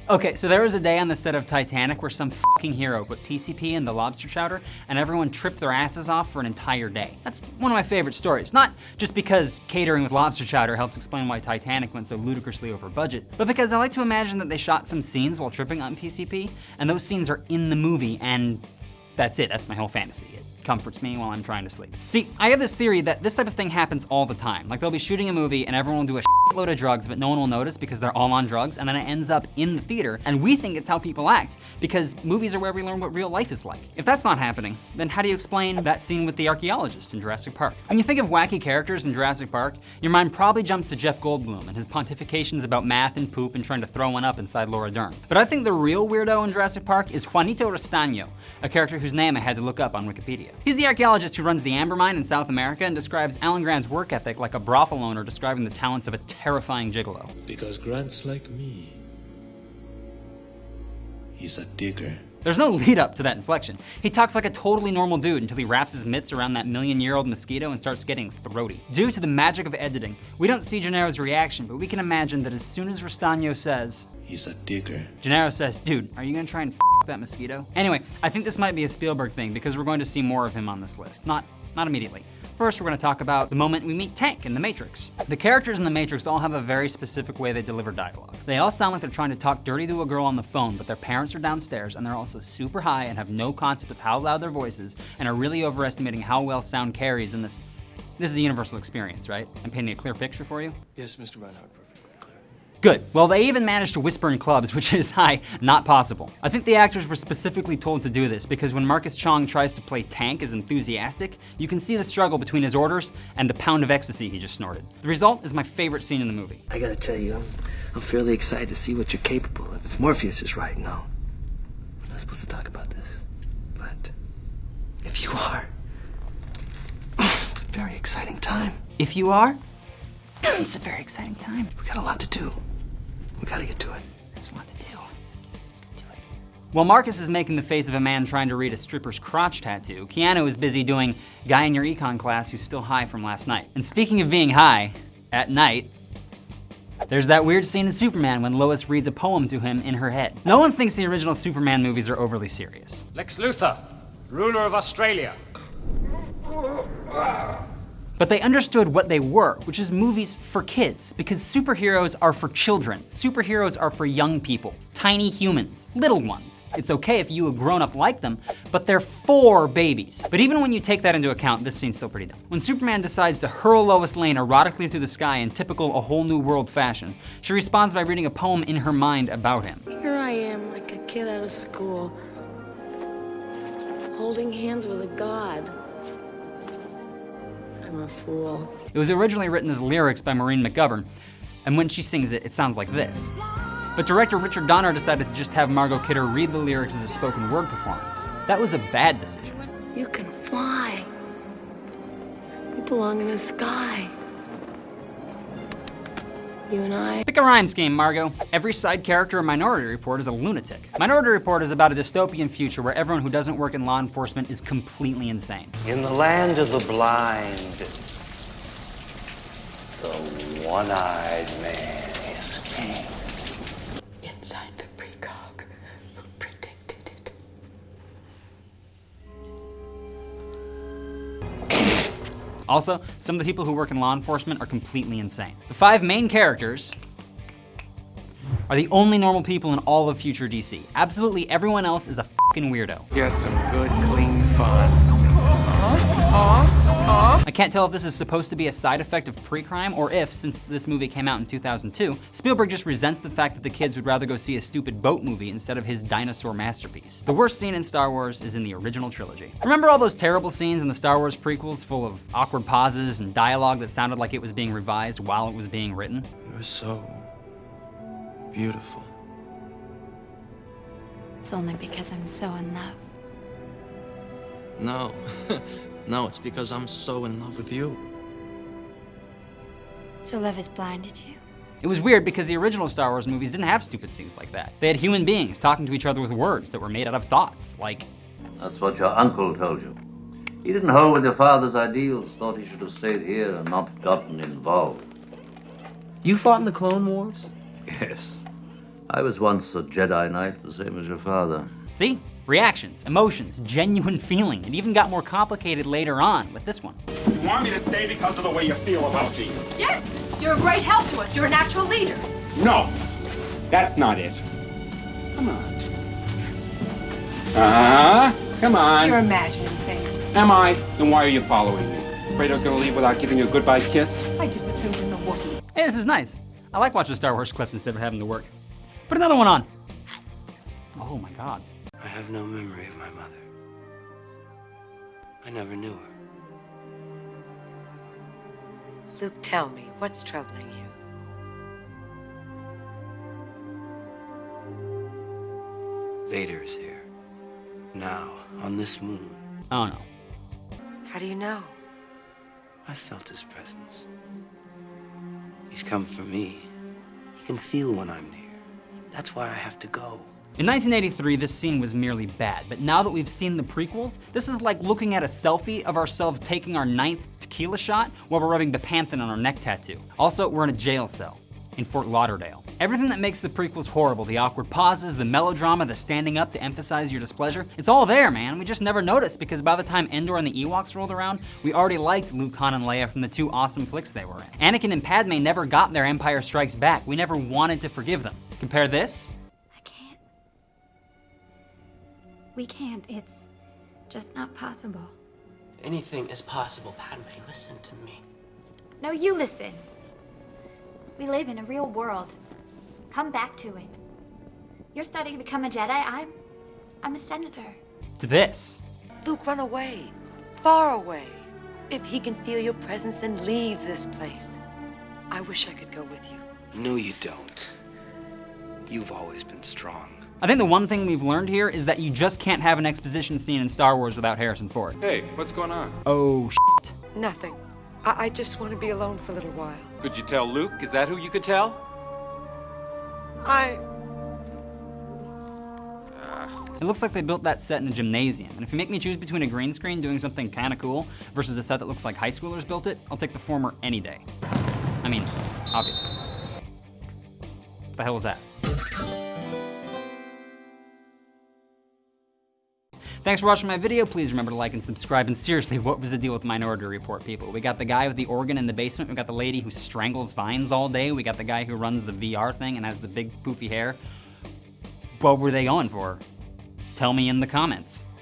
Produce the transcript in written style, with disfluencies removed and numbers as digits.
Okay, so there was a day on the set of Titanic where some fucking hero put PCP in the lobster chowder and everyone tripped their asses off for an entire day. That's one of my favorite stories. Not just because catering with lobster chowder helps explain why Titanic went so ludicrously over budget, but because I like to imagine that they shot some scenes while tripping on PCP, and those scenes are in the movie, and that's it, that's my whole fantasy. It comforts me while I'm trying to sleep. See, I have this theory that this type of thing happens all the time. Like they'll be shooting a movie and everyone will do a load of drugs, but no one will notice because they're all on drugs, and then it ends up in the theater, and we think it's how people act because movies are where we learn what real life is like. If that's not happening, then how do you explain that scene with the archaeologist in Jurassic Park? When you think of wacky characters in Jurassic Park, your mind probably jumps to Jeff Goldblum and his pontifications about math and poop and trying to throw one up inside Laura Dern. But I think the real weirdo in Jurassic Park is Juanito Restaño, a character whose name I had to look up on Wikipedia. He's the archaeologist who runs the amber mine in South America and describes Alan Grant's work ethic like a brothel owner describing the talents of a terrifying gigolo. Because Grant's like me. He's a digger. There's no lead up to that inflection. He talks like a totally normal dude until he wraps his mitts around that million-year-old mosquito and starts getting throaty. Due to the magic of editing, we don't see Gennaro's reaction, but we can imagine that as soon as Restaño says, he's a digger, Gennaro says, dude, are you gonna try and that mosquito? Anyway, I think this might be a Spielberg thing because we're going to see more of him on this list. Not immediately. First, we're gonna talk about the moment we meet Tank in The Matrix. The characters in The Matrix all have a very specific way they deliver dialogue. They all sound like they're trying to talk dirty to a girl on the phone, but their parents are downstairs and they're also super high and have no concept of how loud their voice is and are really overestimating how well sound carries in this. This is a universal experience, right? I'm painting a clear picture for you? Yes, Mr. Reinhardt, perfectly clear. Good. Well, they even managed to whisper in clubs, which is, not possible. I think the actors were specifically told to do this because when Marcus Chong tries to play Tank as enthusiastic, you can see the struggle between his orders and the pound of ecstasy he just snorted. The result is my favorite scene in the movie. I gotta tell you, I'm fairly excited to see what you're capable of. If Morpheus is right, no. We're not supposed to talk about this. But if you are, it's a very exciting time. If you are, it's a very exciting time. We got a lot to do. We gotta get to it. There's a lot to do. Let's get to it. While Marcus is making the face of a man trying to read a stripper's crotch tattoo, Keanu is busy doing guy in your econ class who's still high from last night. And speaking of being high, at night, there's that weird scene in Superman when Lois reads a poem to him in her head. No one thinks the original Superman movies are overly serious. Lex Luthor, ruler of Australia. But they understood what they were, which is movies for kids, because superheroes are for children. Superheroes are for young people, tiny humans, little ones. It's okay if you a grown-up like them, but they're for babies. But even when you take that into account, this scene's still pretty dumb. When Superman decides to hurl Lois Lane erotically through the sky in typical A Whole New World fashion, she responds by reading a poem in her mind about him. Here I am, like a kid out of school, holding hands with a god. I'm a fool. It was originally written as lyrics by Maureen McGovern, and when she sings it, it sounds like this. But director Richard Donner decided to just have Margot Kidder read the lyrics as a spoken word performance. That was a bad decision. You can fly. You belong in the sky. You and I. Pick a rhyme scheme, Margot. Every side character in Minority Report is a lunatic. Minority Report is about a dystopian future where everyone who doesn't work in law enforcement is completely insane. In the land of the blind, the one-eyed man is king. Inside the precog who predicted it. Also, some of the people who work in law enforcement are completely insane. The 5 main characters are the only normal people in all of future DC. Absolutely everyone else is a fucking weirdo. Just some good, clean fun. I can't tell if this is supposed to be a side effect of pre-crime or if, since this movie came out in 2002, Spielberg just resents the fact that the kids would rather go see a stupid boat movie instead of his dinosaur masterpiece. The worst scene in Star Wars is in the original trilogy. Remember all those terrible scenes in the Star Wars prequels full of awkward pauses and dialogue that sounded like it was being revised while it was being written? You're so beautiful. It's only because I'm so in love. No. No, it's because I'm so in love with you. So love has blinded you? It was weird because the original Star Wars movies didn't have stupid scenes like that. They had human beings talking to each other with words that were made out of thoughts, like... That's what your uncle told you. He didn't hold with your father's ideals, thought he should have stayed here and not gotten involved. You fought in the Clone Wars? Yes. I was once a Jedi Knight, the same as your father. See? Reactions, emotions, genuine feeling. It even got more complicated later on with this one. You want me to stay because of the way you feel about me? Yes, you're a great help to us. You're a natural leader. No, that's not it. Come on. Come on. You're imagining things. Am I? Then why are you following me? Afraid I was gonna leave without giving you a goodbye kiss? I just assumed it's a Wookiee. Hey, this is nice. I like watching Star Wars clips instead of having to work. Put another one on. Oh my God. I have no memory of my mother. I never knew her. Luke, tell me, what's troubling you? Vader's here. Now, on this moon. Oh no. How do you know? I felt his presence. He's come for me. He can feel when I'm near. That's why I have to go. In 1983, this scene was merely bad, but now that we've seen the prequels, this is like looking at a selfie of ourselves taking our 9th tequila shot while we're rubbing Bepanthen on our neck tattoo. Also, we're in a jail cell in Fort Lauderdale. Everything that makes the prequels horrible, the awkward pauses, the melodrama, the standing up to emphasize your displeasure, it's all there, man. We just never noticed because by the time Endor and the Ewoks rolled around, we already liked Luke, Han, and Leia from the 2 awesome flicks they were in. Anakin and Padme never got their Empire Strikes Back. We never wanted to forgive them. Compare this. I can't. We can't. It's just not possible. Anything is possible, Padme. Listen to me. No, you listen. We live in a real world. Come back to it. You're studying to become a Jedi. I'm a senator. To this. Luke, run away. Far away. If he can feel your presence, then leave this place. I wish I could go with you. No, you don't. You've always been strong. I think the one thing we've learned here is that you just can't have an exposition scene in Star Wars without Harrison Ford. Hey, what's going on? Oh, shit. Nothing. I just want to be alone for a little while. Could you tell Luke? Is that who you could tell? It looks like they built that set in a gymnasium, and if you make me choose between a green screen doing something kinda cool versus a set that looks like high schoolers built it, I'll take the former any day. I mean, obviously. What the hell was that? Thanks for watching my video. Please remember to like and subscribe. And seriously, what was the deal with Minority Report, people? We got the guy with the organ in the basement. We got the lady who strangles vines all day. We got the guy who runs the VR thing and has the big poofy hair. What were they going for? Tell me in the comments.